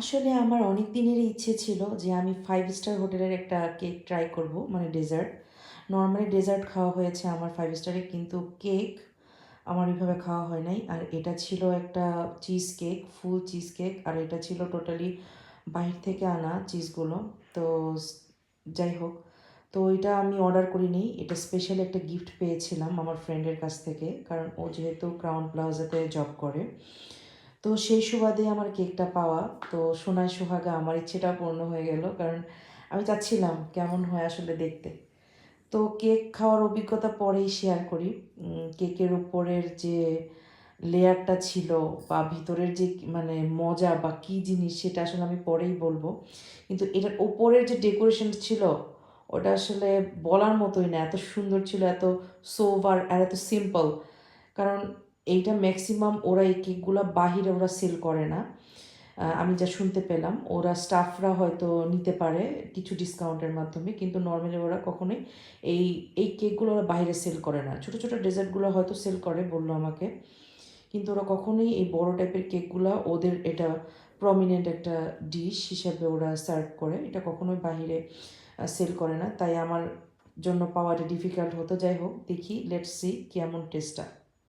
আসলে আমার অনেক দিনেরই ইচ্ছে ছিল যে আমি 5 স্টার হোটেলের একটা কেক ট্রাই করব, মানে ডেজার্ট। নরমালি ডেজার্ট খাওয়া হয়েছে আমার 5 স্টারে, কিন্তু কেক আমার এভাবে খাওয়া হয় নাই। আর এটা ছিল একটা চিজ কেক, ফুল চিজ কেক, আর এটা ছিল টোটালি বাহির থেকে আনা চিজগুলো। তো স যাই হোক, তো এটা আমি অর্ডার করিনি। এটা স্পেশাল একটা গিফট পেয়েছিলাম আমার ফ্রেন্ডের কাছ থেকে। কারণ ও যেহেতু ক্রাউন প্লাজাতে জব করে। তো সেই সুবাদে আমার কেকটা পাওয়া। তো সোনায় সোহাগা আমার ইচ্ছেটাও পূর্ণ হয়ে গেল। কারণ আমি চাচ্ছিলাম কেমন হয় আসলে দেখতে। তো কেক খাওয়ার অভিজ্ঞতা পরেই শেয়ার করি। কেকের উপরের যে লেয়ারটা ছিল বা ভিতরের যে মানে মজা বা কী জিনিস সেটা আসলে আমি পরেই বলবো। কিন্তু এটার ওপরের যে ডেকোরেশন ছিল ওটা আসলে বলার মতোই না। এত সুন্দর ছিল, এত সোবার আর এত সিম্পল। কারণ এইটা ম্যাক্সিমাম ওরা এই কেকগুলা বাহিরে ওরা সেল করে না। আমি যা শুনতে পেলাম ওরা স্টাফরা হয়তো নিতে পারে কিছু ডিসকাউন্টের মাধ্যমে, কিন্তু নর্মালি ওরা কখনোই এই এই কেকগুলো ওরা বাইরে সেল করে না। ছোটো ছোটো ডেজার্টগুলো হয়তো সেল করে বললো আমাকে, কিন্তু ওরা কখনোই এই বড় টাইপের কেকগুলো ওদের এটা প্রমিনেন্ট একটা ডিশ হিসেবে ওরা সার্ভ করে, এটা কখনোই বাহিরে সেল করে না। তাই আমার জন্য পাওয়াটা ডিফিকাল্ট হতো। যাই হোক, দেখি লেটস সি কেমন টেস্টটা।